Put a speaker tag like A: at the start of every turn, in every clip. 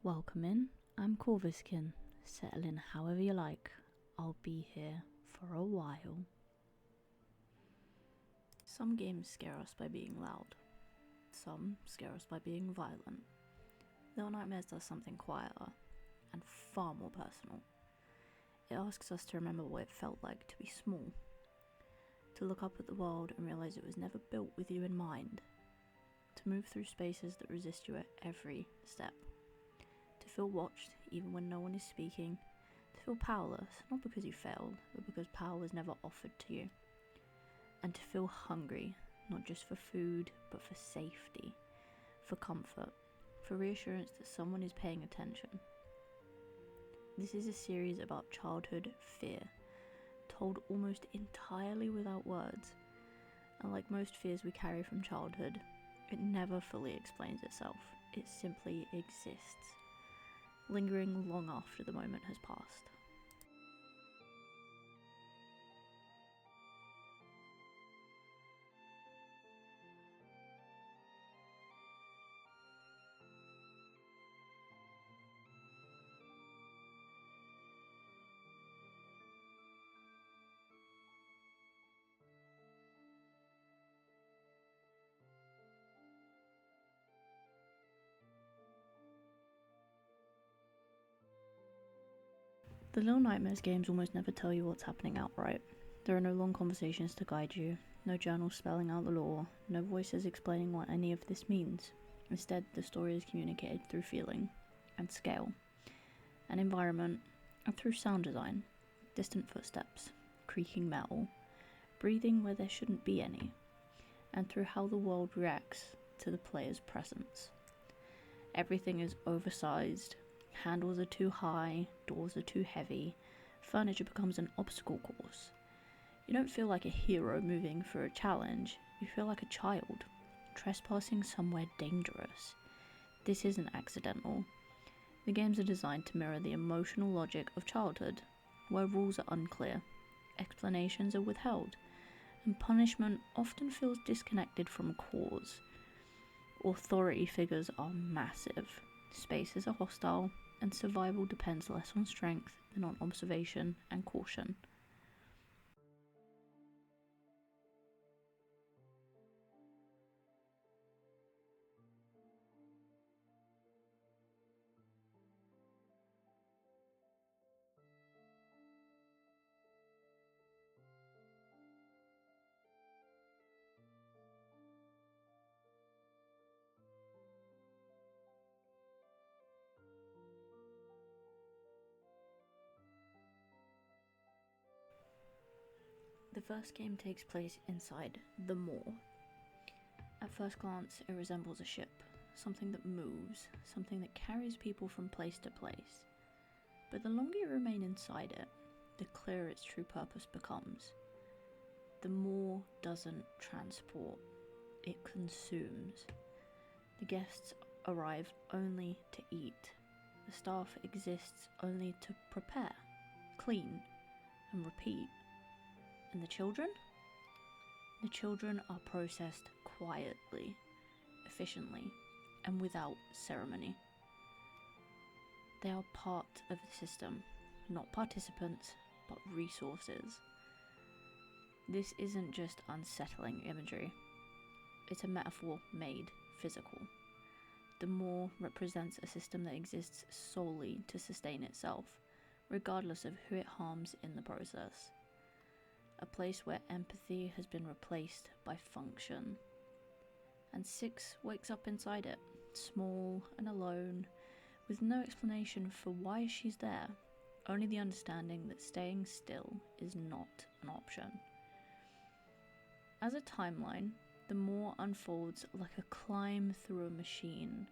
A: Welcome in, I'm Corvuskin. Settle in however you like, I'll be here for a while. Some games scare us by being loud. Some scare us by being violent. Little Nightmares does something quieter and far more personal. It asks us to remember what it felt like to be small. To look up at the world and realise it was never built with you in mind. To move through spaces that resist you at every step. To feel watched even when no one is speaking. To feel powerless, not because you failed, but because power was never offered to you. And to feel hungry, not just for food, but for safety, for comfort, for reassurance that someone is paying attention. This is a series about childhood fear, told almost entirely without words. And like most fears we carry from childhood, it never fully explains itself. It simply exists, lingering long after the moment has passed. The Little Nightmares games almost never tell you what's happening outright. There are no long conversations to guide you, no journals spelling out the lore, no voices explaining what any of this means. Instead, the story is communicated through feeling and scale, and environment, and through sound design, distant footsteps, creaking metal, breathing where there shouldn't be any, and through how the world reacts to the player's presence. Everything is oversized. Handles are too high, doors are too heavy, furniture becomes an obstacle course. You don't feel like a hero moving for a challenge, you feel like a child, trespassing somewhere dangerous. This isn't accidental. The games are designed to mirror the emotional logic of childhood, where rules are unclear, explanations are withheld, and punishment often feels disconnected from cause. Authority figures are massive, spaces are hostile, and survival depends less on strength than on observation and caution. The first game takes place inside the moor. At first glance, it resembles a ship, something that moves, something that carries people from place to place. But the longer you remain inside it, the clearer its true purpose becomes. The moor doesn't transport, it consumes. The guests arrive only to eat. The staff exists only to prepare, clean, and repeat. And the children? The children are processed quietly, efficiently, and without ceremony. They are part of the system, not participants, but resources. This isn't just unsettling imagery, it's a metaphor made physical. The moor represents a system that exists solely to sustain itself, regardless of who it harms in the process. A place where empathy has been replaced by function. And Six wakes up inside it, small and alone, with no explanation for why she's there, only the understanding that staying still is not an option. As a timeline, the moor unfolds like a climb through a machine.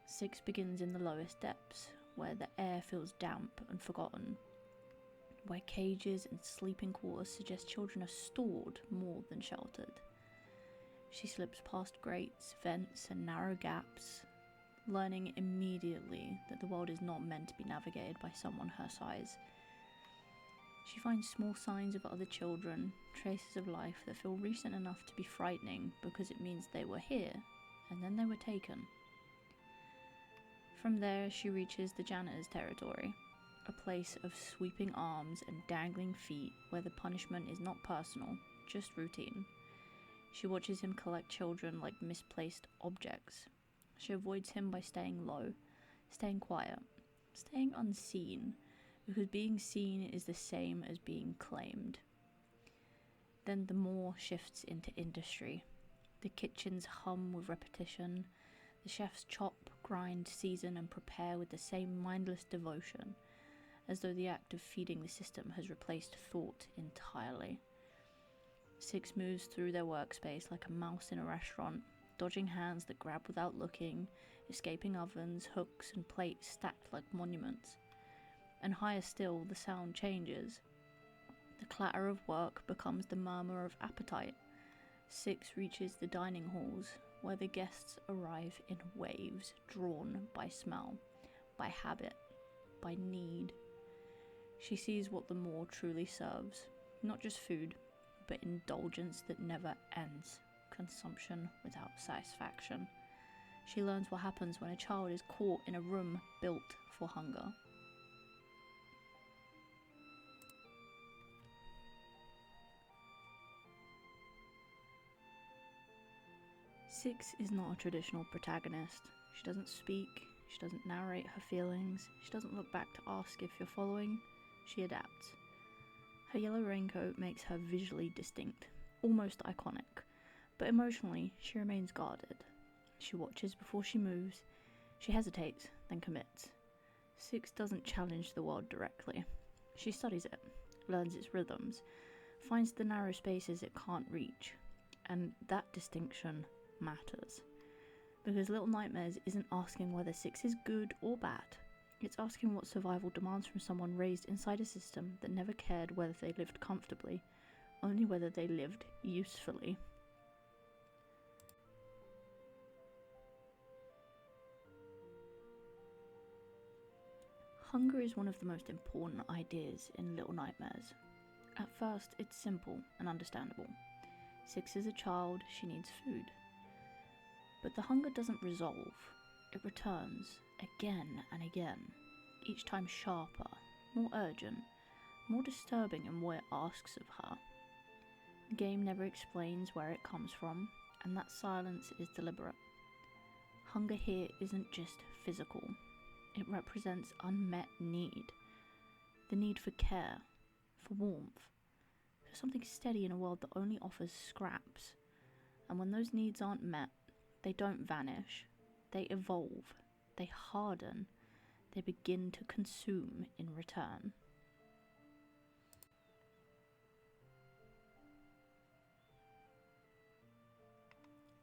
A: Six begins in the lowest depths, where the air feels damp and forgotten, where cages and sleeping quarters suggest children are stored more than sheltered. She slips past grates, vents, and narrow gaps, learning immediately that the world is not meant to be navigated by someone her size. She finds small signs of other children, traces of life that feel recent enough to be frightening because it means they were here, and then they were taken. From there, she reaches the janitor's territory, a place of sweeping arms and dangling feet where the punishment is not personal, just routine. She watches him collect children like misplaced objects. She avoids him by staying low, staying quiet, staying unseen, because being seen is the same as being claimed. Then the more shifts into industry. The kitchens hum with repetition. The chefs chop, grind, season, and prepare with the same mindless devotion, as though the act of feeding the system has replaced thought entirely. Six moves through their workspace like a mouse in a restaurant, dodging hands that grab without looking, escaping ovens, hooks, and plates stacked like monuments. And higher still, the sound changes. The clatter of work becomes the murmur of appetite. Six reaches the dining halls, where the guests arrive in waves, drawn by smell, by habit, by need. She sees what the more truly serves, not just food, but indulgence that never ends, consumption without satisfaction. She learns what happens when a child is caught in a room built for hunger. Six is not a traditional protagonist. She doesn't speak, she doesn't narrate her feelings, she doesn't look back to ask if you're following, she adapts. Her yellow raincoat makes her visually distinct, almost iconic, but emotionally she remains guarded. She watches before she moves, she hesitates, then commits. Six doesn't challenge the world directly. She studies it, learns its rhythms, finds the narrow spaces it can't reach, and that distinction matters. Because Little Nightmares isn't asking whether Six is good or bad. It's asking what survival demands from someone raised inside a system that never cared whether they lived comfortably, only whether they lived usefully. Hunger is one of the most important ideas in Little Nightmares. At first, it's simple and understandable. Six is a child, she needs food. But the hunger doesn't resolve. It returns, again and again, each time sharper, more urgent, more disturbing in what it asks of her. The game never explains where it comes from, and that silence is deliberate. Hunger here isn't just physical. It represents unmet need. The need for care, for warmth, for something steady in a world that only offers scraps. And when those needs aren't met, they don't vanish, they evolve, they harden, they begin to consume in return.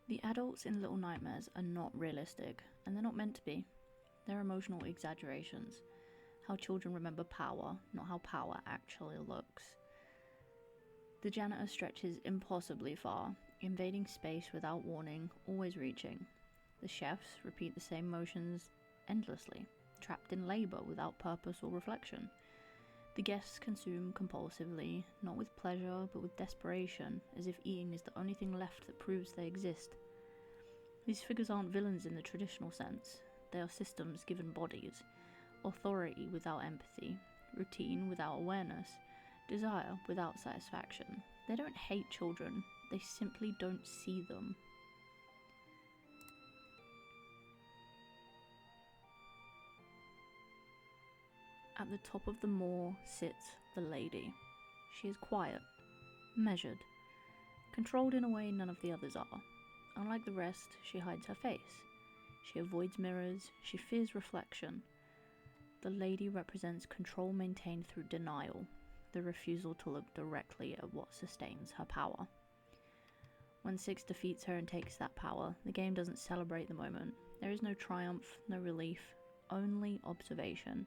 A: The adults in Little Nightmares are not realistic, and they're not meant to be. They're emotional exaggerations, how children remember power, not how power actually looks. The janitor stretches impossibly far, invading space without warning, always reaching. The chefs repeat the same motions endlessly, trapped in labour without purpose or reflection. The guests consume compulsively, not with pleasure but with desperation, as if eating is the only thing left that proves they exist. These figures aren't villains in the traditional sense. They are systems given bodies, authority without empathy, routine without awareness, desire without satisfaction. They don't hate children, they simply don't see them. At the top of the moor sits the lady. She is quiet, measured, controlled in a way none of the others are. Unlike the rest, she hides her face. She avoids mirrors, she fears reflection. The lady represents control maintained through denial, the refusal to look directly at what sustains her power. When Six defeats her and takes that power, the game doesn't celebrate the moment. There is no triumph, no relief, only observation.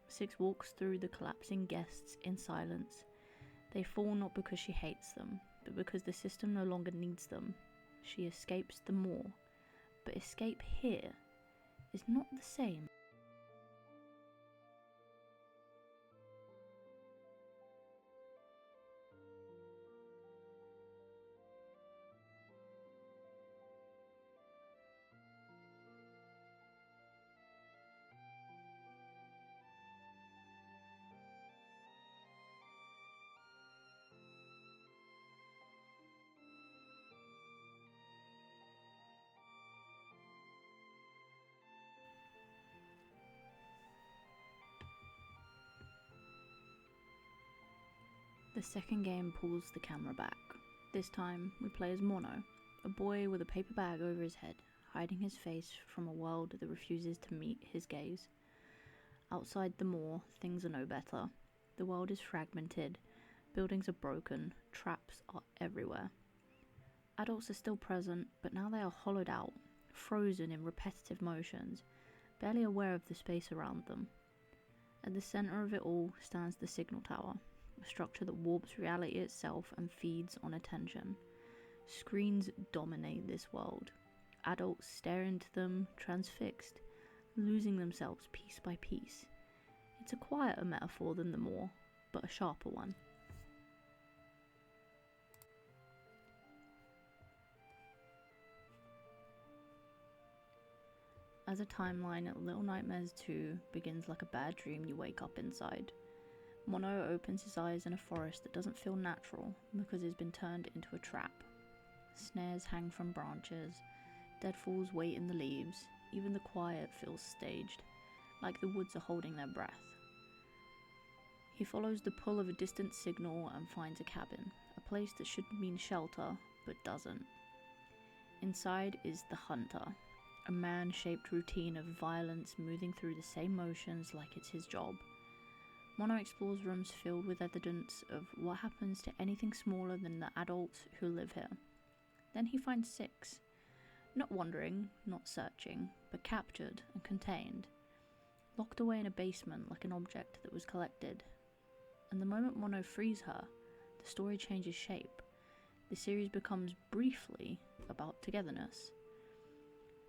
A: Six walks through the collapsing guests in silence. They fall not because she hates them, but because the system no longer needs them. She escapes the moor, but escape here is not the same. The second game pulls the camera back. This time, we play as Mono, a boy with a paper bag over his head, hiding his face from a world that refuses to meet his gaze. Outside the moor, things are no better. The world is fragmented, buildings are broken, traps are everywhere. Adults are still present, but now they are hollowed out, frozen in repetitive motions, barely aware of the space around them. At the center of it all stands the signal tower, a structure that warps reality itself and feeds on attention. Screens dominate this world. Adults stare into them, transfixed, losing themselves piece by piece. It's a quieter metaphor than the moor, but a sharper one. As a timeline, Little Nightmares 2 begins like a bad dream you wake up inside. Mono opens his eyes in a forest that doesn't feel natural because it's been turned into a trap. Snares hang from branches, deadfalls wait in the leaves, even the quiet feels staged, like the woods are holding their breath. He follows the pull of a distant signal and finds a cabin, a place that should mean shelter, but doesn't. Inside is the Hunter, a man-shaped routine of violence moving through the same motions like it's his job. Mono explores rooms filled with evidence of what happens to anything smaller than the adults who live here. Then he finds 6. Not wandering, not searching, but captured and contained. Locked away in a basement like an object that was collected. And the moment Mono frees her, the story changes shape. The series becomes briefly about togetherness.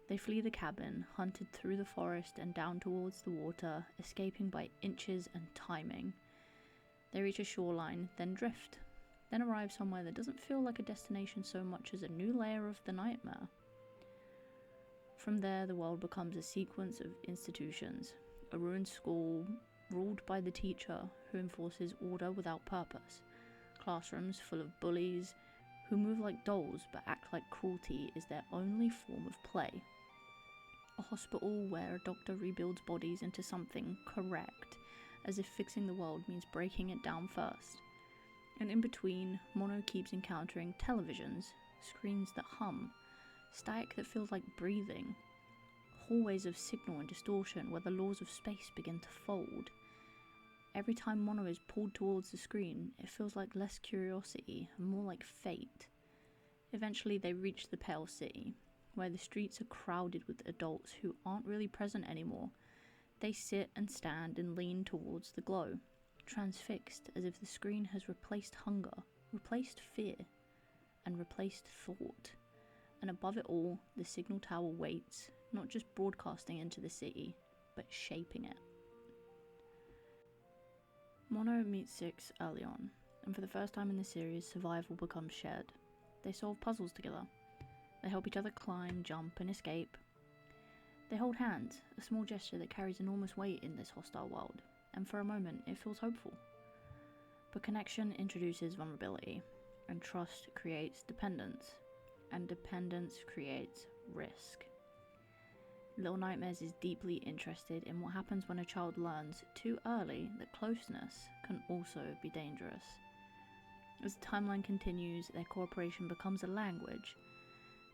A: They flee the cabin, hunted through the forest and down towards the water, escaping by inches and timing. They reach a shoreline, then drift, then arrive somewhere that doesn't feel like a destination so much as a new layer of the nightmare. From there, the world becomes a sequence of institutions, a ruined school ruled by the teacher who enforces order without purpose, classrooms full of bullies who move like dolls but act like cruelty is their only form of play. A hospital where a doctor rebuilds bodies into something correct, as if fixing the world means breaking it down first. And in between, Mono keeps encountering televisions, screens that hum, static that feels like breathing, hallways of signal and distortion where the laws of space begin to fold. Every time Mono is pulled towards the screen, it feels like less curiosity and more like fate. Eventually they reach the Pale City, where the streets are crowded with adults who aren't really present anymore. They sit and stand and lean towards the glow, transfixed as if the screen has replaced hunger, replaced fear, and replaced thought. And above it all, the signal tower waits, not just broadcasting into the city, but shaping it. Mono meets 6 early on, and for the first time in the series, survival becomes shared. They solve puzzles together. They help each other climb, jump, and escape. They hold hands, a small gesture that carries enormous weight in this hostile world, and for a moment it feels hopeful. But connection introduces vulnerability, and trust creates dependence, and dependence creates risk. Little Nightmares is deeply interested in what happens when a child learns too early that closeness can also be dangerous. As the timeline continues, their cooperation becomes a language.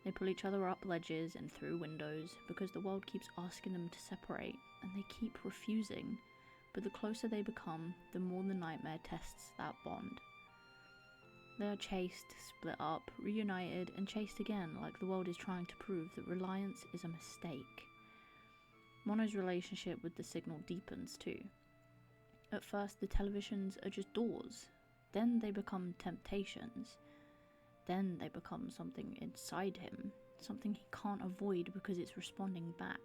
A: They pull each other up ledges and through windows because the world keeps asking them to separate, and they keep refusing. But the closer they become, the more the nightmare tests that bond. They are chased, split up, reunited, and chased again, like the world is trying to prove that reliance is a mistake. Mono's relationship with the signal deepens too. At first, the televisions are just doors. Then they become temptations. Then they become something inside him, something he can't avoid because it's responding back.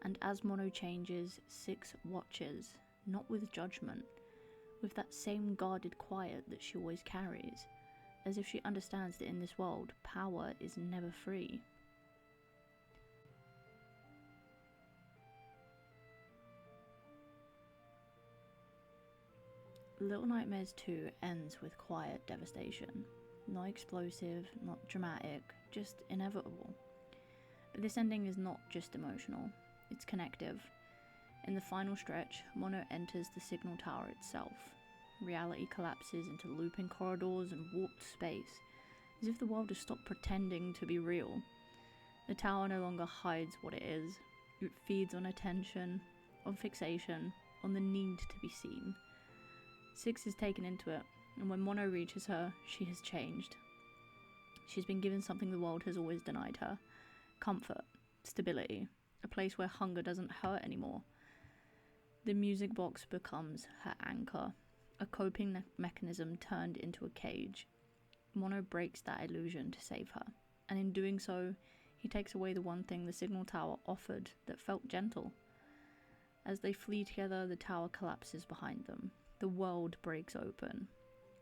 A: And as Mono changes, 6 watches, not with judgment, with that same guarded quiet that she always carries, as if she understands that in this world, power is never free. Little Nightmares 2 ends with quiet devastation. Not explosive, not dramatic, just inevitable. But this ending is not just emotional, it's connective. In the final stretch, Mono enters the signal tower itself, reality collapses into looping corridors and warped space, as if the world has stopped pretending to be real. The tower no longer hides what it is. It feeds on attention, on fixation, on the need to be seen. Six is taken into it, and when Mono reaches her, she has changed. She's been given something the world has always denied her: comfort, stability, a place where hunger doesn't hurt anymore. The music box becomes her anchor, a coping mechanism turned into a cage. Mono breaks that illusion to save her, and in doing so, he takes away the one thing the signal tower offered that felt gentle. As they flee together, the tower collapses behind them. The world breaks open,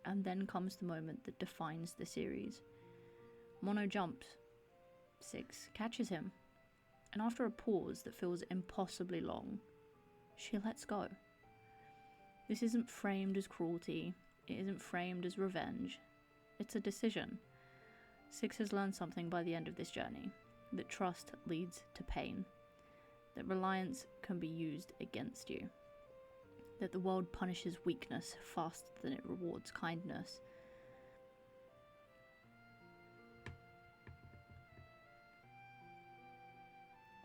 A: and then comes the moment that defines the series. Mono jumps. Six catches him, and after a pause that feels impossibly long, she lets go. This isn't framed as cruelty, it isn't framed as revenge, it's a decision. Six has learned something by the end of this journey, that trust leads to pain, that reliance can be used against you, that the world punishes weakness faster than it rewards kindness.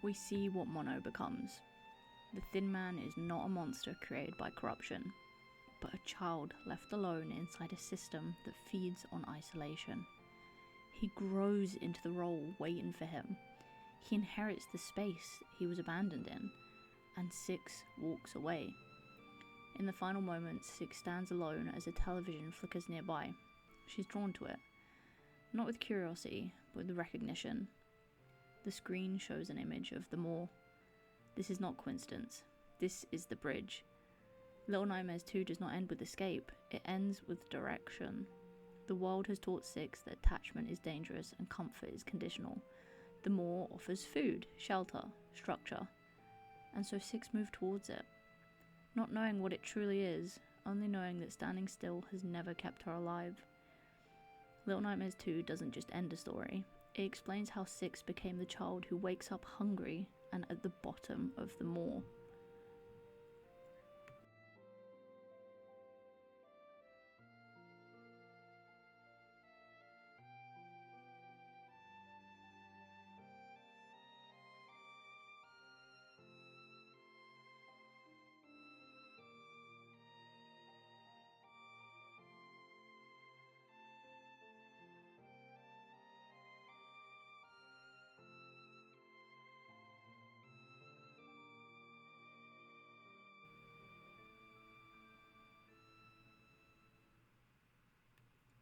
A: We see what Mono becomes. The Thin Man is not a monster created by corruption, but a child left alone inside a system that feeds on isolation. He grows into the role waiting for him. He inherits the space he was abandoned in, and Six walks away. In the final moments, Six stands alone as a television flickers nearby. She's drawn to it, not with curiosity, but with recognition. The screen shows an image of the Maw. This is not coincidence. This is the bridge. Little Nightmares 2 does not end with escape, it ends with direction. The world has taught Six that attachment is dangerous and comfort is conditional. The Maw offers food, shelter, structure, and so Six moved towards it. Not knowing what it truly is, only knowing that standing still has never kept her alive. Little Nightmares 2 doesn't just end a story, it explains how Six became the child who wakes up hungry and at the bottom of the Maw.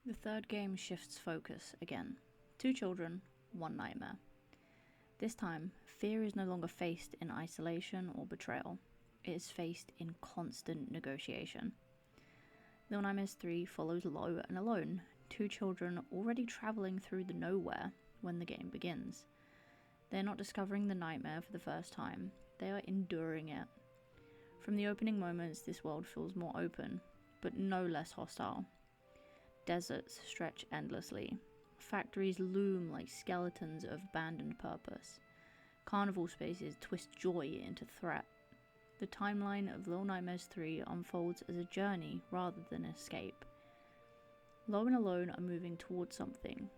A: The third game shifts focus again. 2 children, 1 nightmare. This time, fear is no longer faced in isolation or betrayal. It is faced in constant negotiation. Little Nightmares 3 follows Low and Alone, 2 children already travelling through the nowhere when the game begins. They are not discovering the nightmare for the first time, they are enduring it. From the opening moments, this world feels more open, but no less hostile. Deserts stretch endlessly. Factories loom like skeletons of abandoned purpose. Carnival spaces twist joy into threat. The timeline of Little Nightmares 3 unfolds as a journey rather than escape. Low and Alone are moving towards something.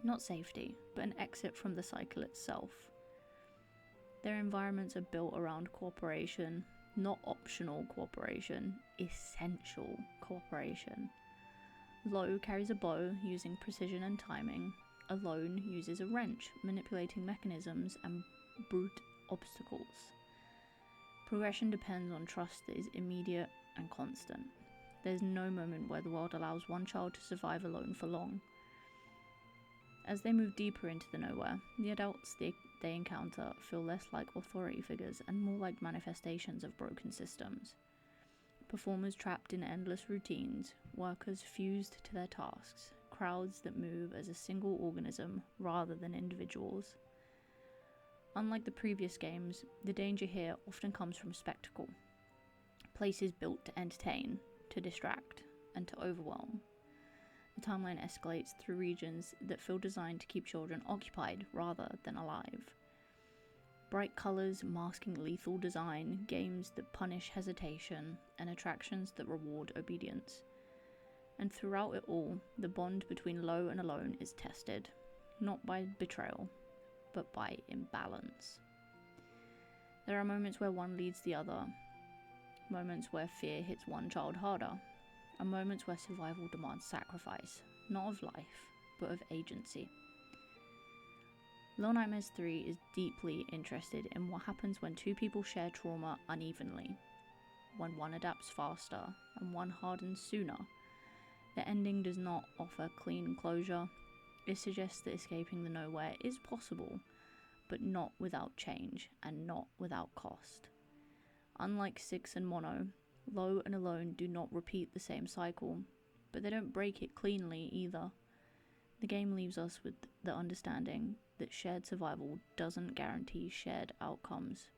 A: Not safety, but an exit from the cycle itself. Their environments are built around cooperation, not optional cooperation, essential cooperation. Low carries a bow, using precision and timing. Alone uses a wrench, manipulating mechanisms and brute obstacles. Progression depends on trust that is immediate and constant. There's no moment where the world allows one child to survive alone for long. As they move deeper into the nowhere, the adults they encounter feel less like authority figures and more like manifestations of broken systems. Performers trapped in endless routines, workers fused to their tasks, crowds that move as a single organism rather than individuals. Unlike the previous games, the danger here often comes from spectacle. Places built to entertain, to distract, and to overwhelm. The timeline escalates through regions that feel designed to keep children occupied rather than alive. Bright colours masking lethal design, games that punish hesitation, and attractions that reward obedience. And throughout it all, the bond between low and alone is tested, not by betrayal, but by imbalance. There are moments where one leads the other, moments where fear hits one child harder, and moments where survival demands sacrifice, not of life, but of agency. Little Nightmares 3 is deeply interested in what happens when two people share trauma unevenly, when one adapts faster and one hardens sooner. The ending does not offer clean closure. It suggests that escaping the nowhere is possible, but not without change and not without cost. Unlike 6 and Mono, Low and Alone do not repeat the same cycle, but they don't break it cleanly either. The game leaves us with the understanding that shared survival doesn't guarantee shared outcomes.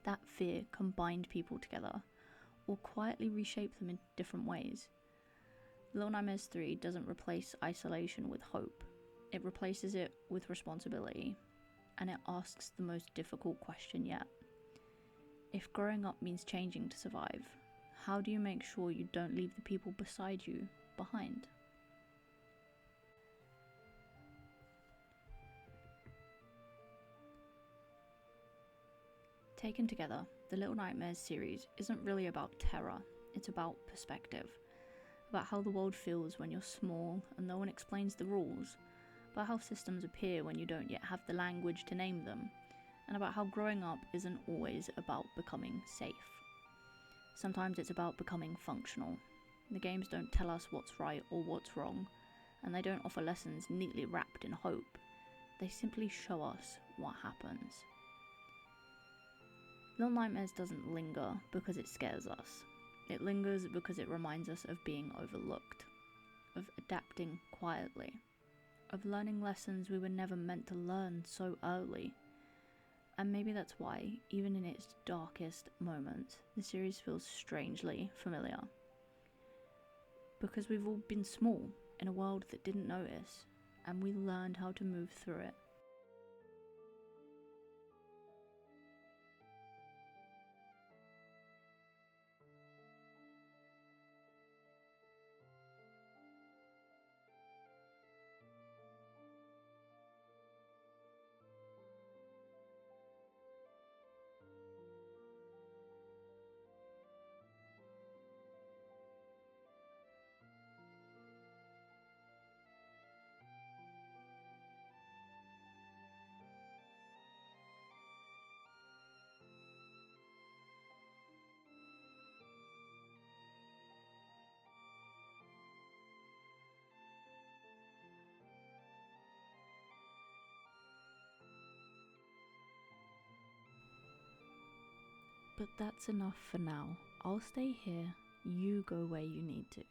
A: That fear can bind people together, or quietly reshape them in different ways. Little Nightmares 3 doesn't replace isolation with hope. It replaces it with responsibility, and it asks the most difficult question yet. If growing up means changing to survive, how do you make sure you don't leave the people beside you behind? Taken together, the Little Nightmares series isn't really about terror, it's about perspective. About how the world feels when you're small and no one explains the rules, about how systems appear when you don't yet have the language to name them, and about how growing up isn't always about becoming safe. Sometimes it's about becoming functional. The games don't tell us what's right or what's wrong, and they don't offer lessons neatly wrapped in hope. They simply show us what happens. Little Nightmares doesn't linger because it scares us. It lingers because it reminds us of being overlooked, of adapting quietly, of learning lessons we were never meant to learn so early. And maybe that's why, even in its darkest moments, the series feels strangely familiar. Because we've all been small in a world that didn't notice, and we learned how to move through it. But that's enough for now. I'll stay here, you go where you need to.